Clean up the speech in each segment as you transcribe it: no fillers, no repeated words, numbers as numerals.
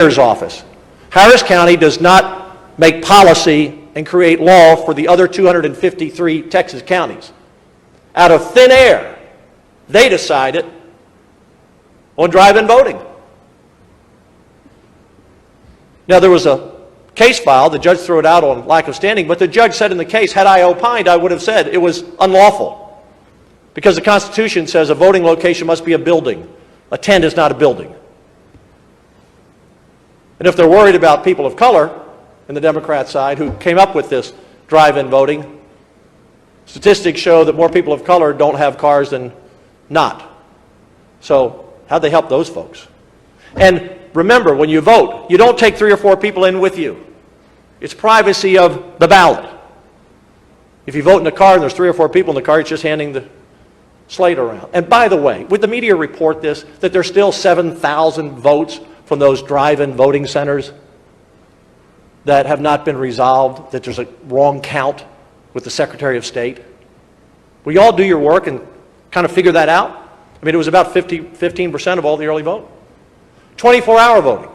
Mayor's office. Harris County does not make policy and create law for the other 253 Texas counties. Out of thin air, they decided on drive-in voting. Now, there was a case filed. The judge threw it out on lack of standing, but the judge said in the case, had I opined, I would have said it was unlawful, because the Constitution says a voting location must be a building. A tent is not a building. And if they're worried about people of color in the Democrat side who came up with this drive-in voting, statistics show that more people of color don't have cars than not. So how'd they help those folks? And remember, when you vote, you don't take 3 or 4 people in with you. It's privacy of the ballot. If you vote in a car and there's 3 or 4 people in the car, it's just handing the slate around. And by the way, would the media report this, that there's still 7,000 votes from those drive-in voting centers that have not been resolved, that there's a wrong count with the Secretary of State? Will you all do your work and kind of figure that out? I mean, it was about 15% of all the early vote. 24-hour voting.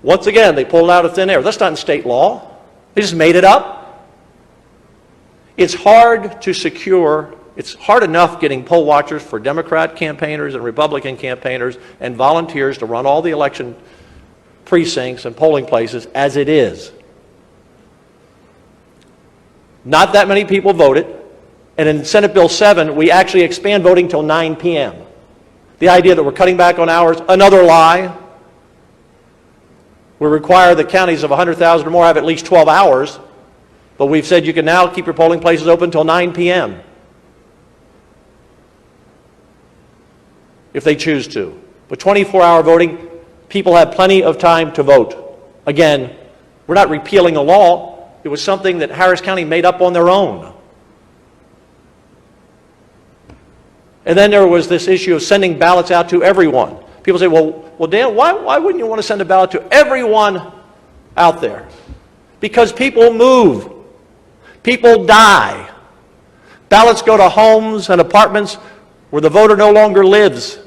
Once again, they pulled it out of thin air. That's not in state law. They just made it up. It's hard to secure. It's hard enough getting poll watchers for Democrat campaigners and Republican campaigners and volunteers to run all the election precincts and polling places as it is. Not that many people voted. And in Senate Bill 7, we actually expand voting till 9 p.m. The idea that we're cutting back on hours, another lie. We require that counties of 100,000 or more have at least 12 hours, but we've said you can now keep your polling places open until 9 p.m. if they choose to. But 24-hour voting, people have plenty of time to vote. Again, we're not repealing a law. It was something that Harris County made up on their own. And then there was this issue of sending ballots out to everyone. People say, well, Dan, why wouldn't you want to send a ballot to everyone out there? Because people move. People die. Ballots go to homes and apartments where the voter no longer lives.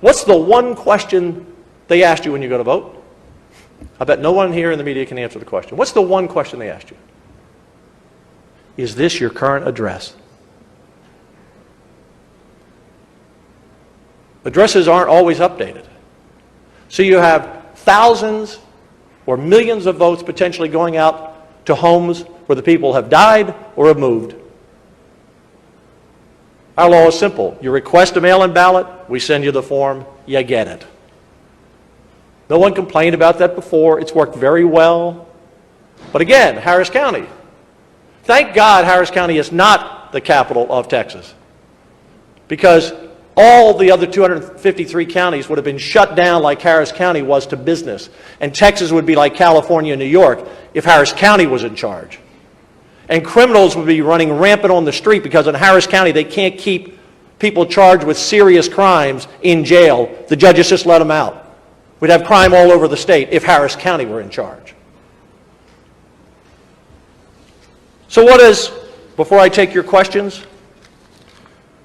What's the one question they asked you when you go to vote? I bet no one here in the media can answer the question. What's the one question they asked you? Is this your current address? Addresses aren't always updated. So you have thousands or millions of votes potentially going out to homes where the people have died or have moved. Our law is simple. You request a mail-in ballot, we send you the form, you get it. No one complained about that before. It's worked very well. But again, Harris County. Thank God Harris County is not the capital of Texas, because all the other 253 counties would have been shut down like Harris County was to business. And Texas would be like California and New York if Harris County was in charge. And criminals would be running rampant on the street because in Harris County they can't keep people charged with serious crimes in jail. The judges just let them out. We'd have crime all over the state if Harris County were in charge. So what is, before I take your questions,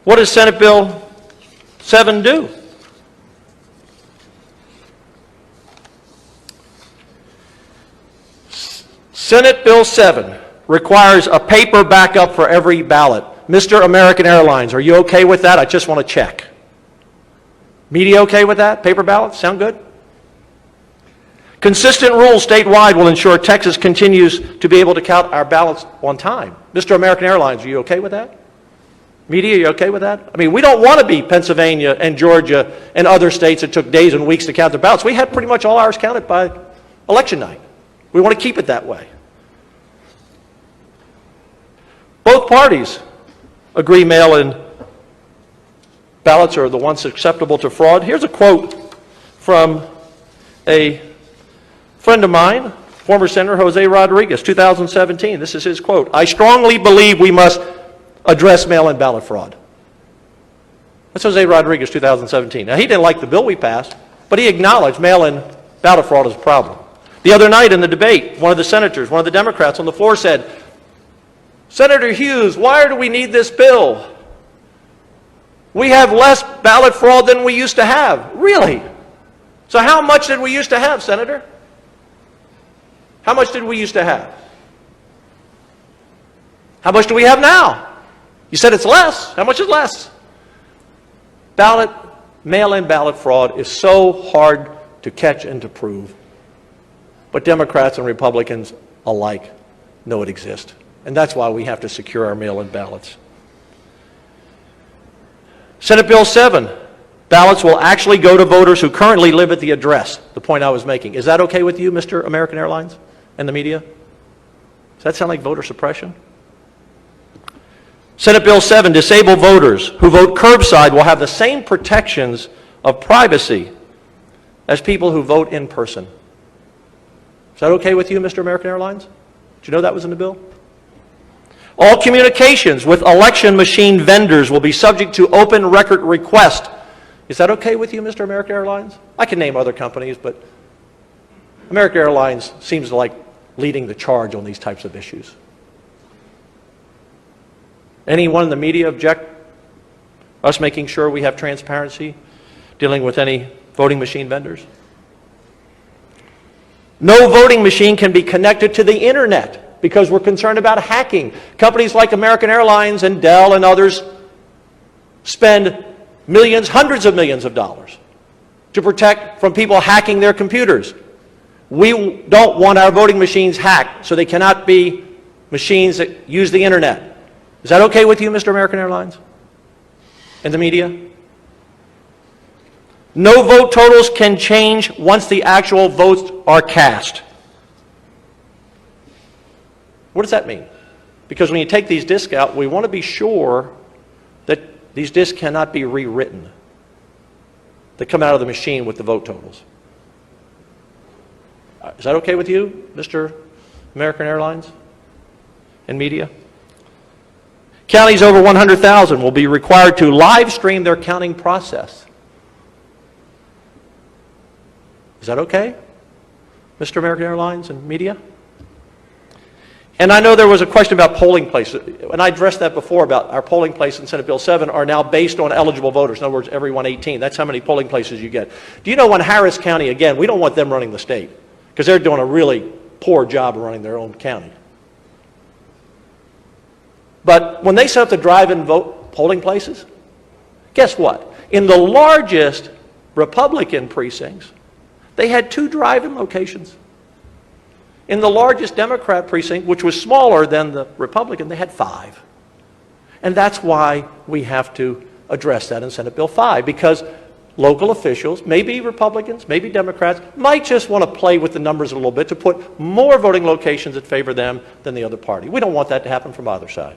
what does Senate Bill 7 do? Senate Bill 7 requires a paper backup for every ballot. Mr. American Airlines, are you okay with that? I just want to check. Media okay with that? Paper ballots? Sound good? Consistent rules statewide will ensure Texas continues to be able to count our ballots on time. Mr. American Airlines, are you okay with that? Media, are you okay with that? I mean, we don't want to be Pennsylvania and Georgia and other states that took days and weeks to count their ballots. We had pretty much all ours counted by election night. We want to keep it that way. Both parties agree mail-in ballots are the ones acceptable to fraud. Here's a quote from a friend of mine, former Senator Jose Rodriguez, 2017. This is his quote. "I strongly believe we must address mail-in ballot fraud." That's Jose Rodriguez, 2017. Now, he didn't like the bill we passed, but he acknowledged mail-in ballot fraud is a problem. The other night in the debate, one of the senators, one of the Democrats on the floor said, "Senator Hughes, why do we need this bill? We have less ballot fraud than we used to have." Really? So how much did we used to have, Senator? How much did we used to have? How much do we have now? You said it's less. How much is less? Mail-in ballot fraud is so hard to catch and to prove. But Democrats and Republicans alike know it exists. And that's why we have to secure our mail-in ballots. Senate Bill 7, ballots will actually go to voters who currently live at the address, the point I was making. Is that okay with you, Mr. American Airlines and the media? Does that sound like voter suppression? Senate Bill 7, disabled voters who vote curbside will have the same protections of privacy as people who vote in person. Is that okay with you, Mr. American Airlines? Did you know that was in the bill? All communications with election machine vendors will be subject to open record request. Is that okay with you, Mr. American Airlines? I can name other companies, but American Airlines seems like leading the charge on these types of issues. Anyone in the media object us making sure we have transparency dealing with any voting machine vendors? No voting machine can be connected to the internet because we're concerned about hacking. Companies like American Airlines and Dell and others spend millions, hundreds of millions of dollars to protect from people hacking their computers. We don't want our voting machines hacked, so they cannot be machines that use the internet. Is that okay with you, Mr. American Airlines and the media? No vote totals can change once the actual votes are cast. What does that mean? Because when you take these discs out, we want to be sure that these discs cannot be rewritten. They come out of the machine with the vote totals. Is that okay with you, Mr. American Airlines and media? Counties over 100,000 will be required to live stream their counting process. Is that okay, Mr. American Airlines and media? And I know there was a question about polling places, and I addressed that before about our polling places in Senate Bill 7 are now based on eligible voters. In other words, every 118. That's how many polling places you get. Do you know when Harris County, again, we don't want them running the state because they're doing a really poor job of running their own county. But when they set up the drive-in vote polling places, guess what? In the largest Republican precincts, they had 2 drive-in locations. In the largest Democrat precinct, which was smaller than the Republican, they had 5. And that's why we have to address that in Senate Bill 5, because local officials, maybe Republicans, maybe Democrats, might just want to play with the numbers a little bit to put more voting locations that favor them than the other party. We don't want that to happen from either side.